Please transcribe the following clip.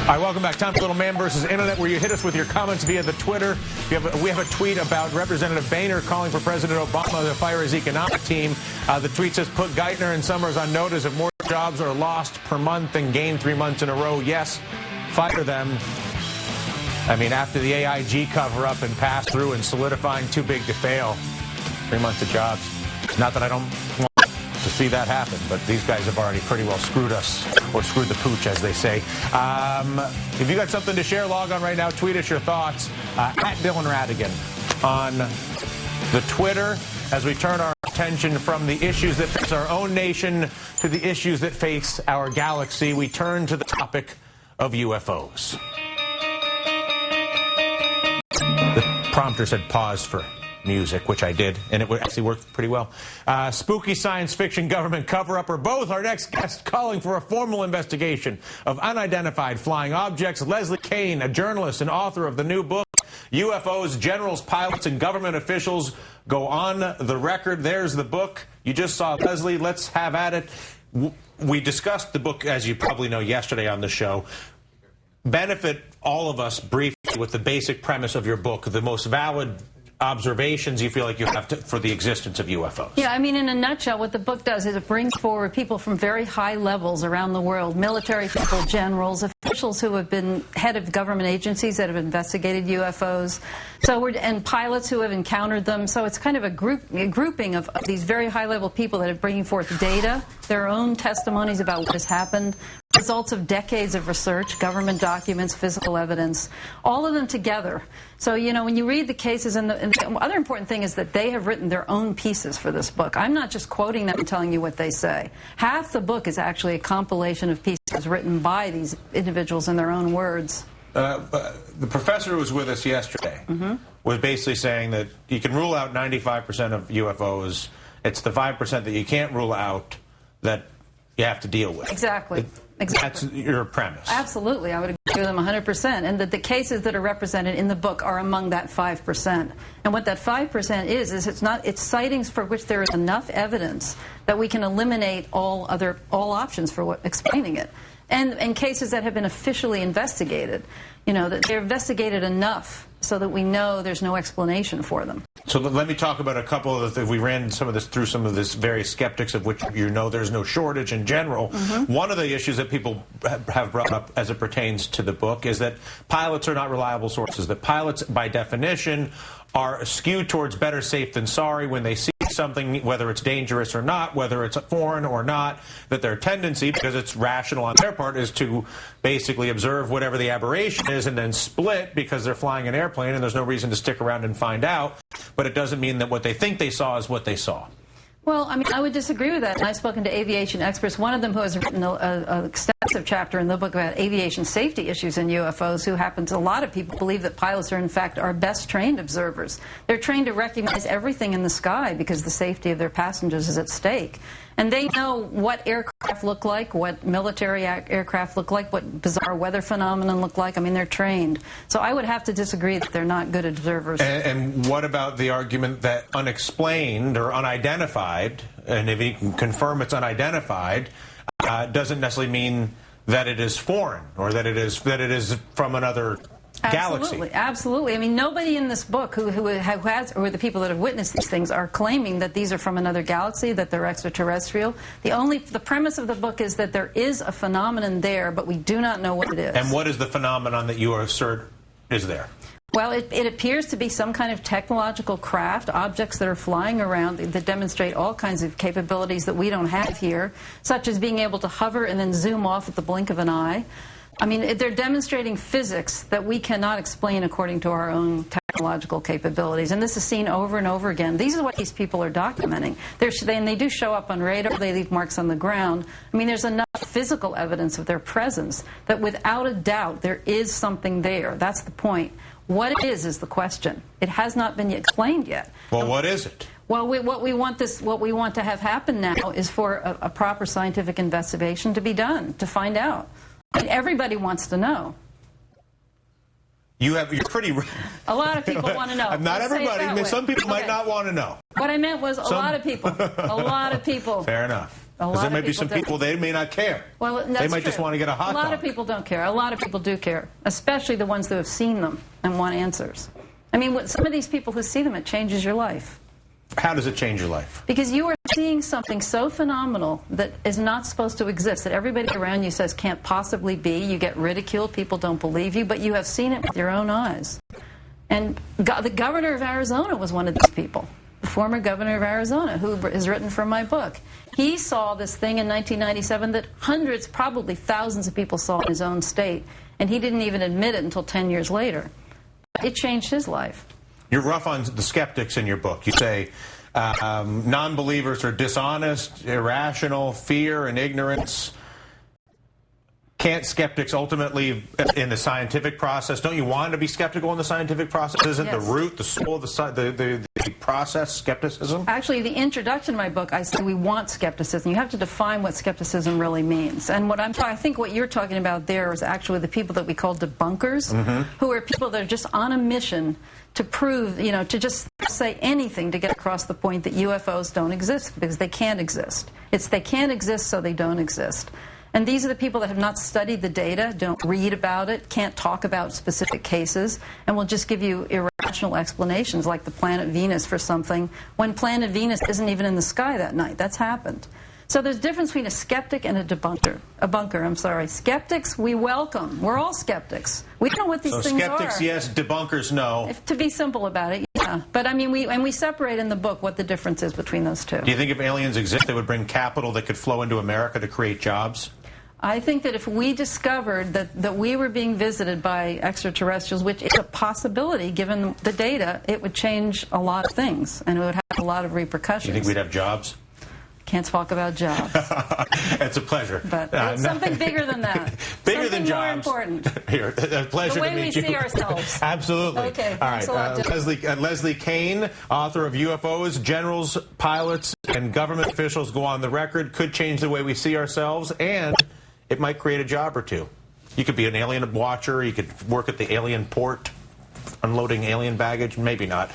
All right, welcome back. Time for Little Man versus Internet, where you hit us with your comments via the Twitter. We have a tweet about Representative Boehner calling for President Obama to fire his economic team. The tweet says, put Geithner and Summers on notice. If more jobs are lost per month than gained 3 months in a row, yes, fire them. I mean, after the AIG cover-up and pass-through and solidifying too big to fail, 3 months of jobs. Not that I don't want to see that happen, but these guys have already pretty well screwed us, or screwed the pooch, as they say. If you got something to share, log on right now. Tweet us your thoughts at Dylan Radigan on the Twitter, as we turn our attention from the issues that face our own nation to the issues that face our galaxy. We turn to the topic of UFOs. The prompter said pause for music, which I did, and it actually worked pretty well. Spooky science fiction, government cover-up, or both. Our next guest calling for a formal investigation of unidentified flying objects. Leslie Kean, a journalist and author of the new book, UFOs, Generals, Pilots, and Government Officials Go on the Record. There's the book. You just saw Leslie. Let's have at it. We discussed the book, as you probably know, yesterday on the show. Benefit all of us briefly with the basic premise of your book, the most valid observations you feel like you have for the existence of UFOs. Yeah, I mean, in a nutshell, what the book does is it brings forward people from very high levels around the world, military people, generals, officials who have been head of government agencies that have investigated UFOs, and pilots who have encountered them. So it's kind of a grouping of these very high-level people that are bringing forth data, their own testimonies about what has happened, results of decades of research, government documents, physical evidence, all of them together. So, you know, when you read the cases, and the other important thing is that they have written their own pieces for this book. I'm not just quoting them and telling you what they say. Half the book is actually a compilation of pieces written by these individuals in their own words. The professor who was with us yesterday was basically saying that you can rule out 95% of UFOs. It's the 5% that you can't rule out that you have to deal with. Exactly. Exactly. That's your premise. Absolutely. I would agree with them 100%. And that the cases that are represented in the book are among that 5%. And what that 5% is it's sightings for which there is enough evidence that we can eliminate all options for explaining it. And cases that have been officially investigated, you know, that they're investigated enough so that we know there's no explanation for them. So let me talk about a couple of the, we ran some of this through some of this various skeptics, of which you know there's no shortage in general. One of the issues that people have brought up as it pertains to the book is that pilots are not reliable sources, that pilots by definition are skewed towards better safe than sorry when they see something, whether it's dangerous or not, whether it's foreign or not, that their tendency, because it's rational on their part, is to basically observe whatever the aberration is and then split because they're flying an airplane and there's no reason to stick around and find out. But it doesn't mean that what they think they saw is what they saw. Well, I mean, I would disagree with that. And I've spoken to aviation experts, one of them who has written an extensive chapter in the book about aviation safety issues in UFOs, who a lot of people believe that pilots are, in fact, our best trained observers. They're trained to recognize everything in the sky because the safety of their passengers is at stake. And they know what aircraft look like, what military aircraft look like, what bizarre weather phenomenon look like. I mean, they're trained. So I would have to disagree that they're not good observers. And what about the argument that unexplained or unidentified, and if you can confirm it's unidentified, doesn't necessarily mean that it is foreign or that it is from another galaxy? Absolutely, absolutely. I mean, nobody in this book who the people that have witnessed these things are claiming that these are from another galaxy, that they're extraterrestrial. The premise of the book is that there is a phenomenon there, but we do not know what it is. And what is the phenomenon that you assert is there? Well, it appears to be some kind of technological craft, objects that are flying around that demonstrate all kinds of capabilities that we don't have here, such as being able to hover and then zoom off at the blink of an eye. I mean, they're demonstrating physics that we cannot explain according to our own technological capabilities. And this is seen over and over again. These are what these people are documenting. And they do show up on radar. They leave marks on the ground. I mean, there's enough physical evidence of their presence that without a doubt there is something there. That's the point. What it is the question. It has not been explained yet. Well, what is it? Well, what we want to have happen now is for a proper scientific investigation to be done, to find out. I mean, everybody wants to know. You're pretty... A lot of people want to know. Not everybody. Some people might not want to know. What I meant was a lot of people. A lot of people. Fair enough. Because there may be some people, they may not care. Well, that's they might true. just want to get a hot dog. A lot of people don't care. A lot of people do care, especially the ones who have seen them and want answers. I mean, some of these people who see them, it changes your life. How does it change your life? Because you are seeing something so phenomenal that is not supposed to exist, that everybody around you says can't possibly be. You get ridiculed, people don't believe you, but you have seen it with your own eyes. And the governor of Arizona was one of these people, the former governor of Arizona, who has written from my book. He saw this thing in 1997 that hundreds, probably thousands of people saw in his own state, and he didn't even admit it until 10 years later. It changed his life. You're rough on the skeptics in your book. You say non-believers are dishonest, irrational, fear and ignorance. Can't skeptics ultimately, in the scientific process, don't you want to be skeptical in the scientific process? Isn't the root, the soul of the process, skepticism? Actually, the introduction to my book, I say we want skepticism. You have to define what skepticism really means. And what I think what you're talking about there is actually the people that we call debunkers, who are people that are just on a mission to prove, you know, to just say anything to get across the point that UFOs don't exist, because they can't exist. It's they can't exist, so they don't exist. And these are the people that have not studied the data, don't read about it, can't talk about specific cases, and will just give you irrational explanations like the planet Venus for something when planet Venus isn't even in the sky that night. That's happened. So there's a difference between a skeptic and a debunker. A bunker, I'm sorry. Skeptics, we welcome. We're all skeptics. We don't know what these things are. So skeptics, yes. Debunkers, no. To be simple about it, yeah. But I mean, we separate in the book what the difference is between those two. Do you think if aliens exist, they would bring capital that could flow into America to create jobs? I think that if we discovered that we were being visited by extraterrestrials, which is a possibility given the data, it would change a lot of things, and it would have a lot of repercussions. You think we'd have jobs? Can't talk about jobs. It's a pleasure. But it's something bigger than that. Bigger than jobs. More important. Here, a pleasure the to meet way you. we see ourselves. Absolutely. Okay. All right. Leslie Kean, author of UFOs, Generals, Pilots, and Government Officials Go on the Record, could change the way we see ourselves, and it might create a job or two. You could be an alien watcher. You could work at the alien port, unloading alien baggage. Maybe not.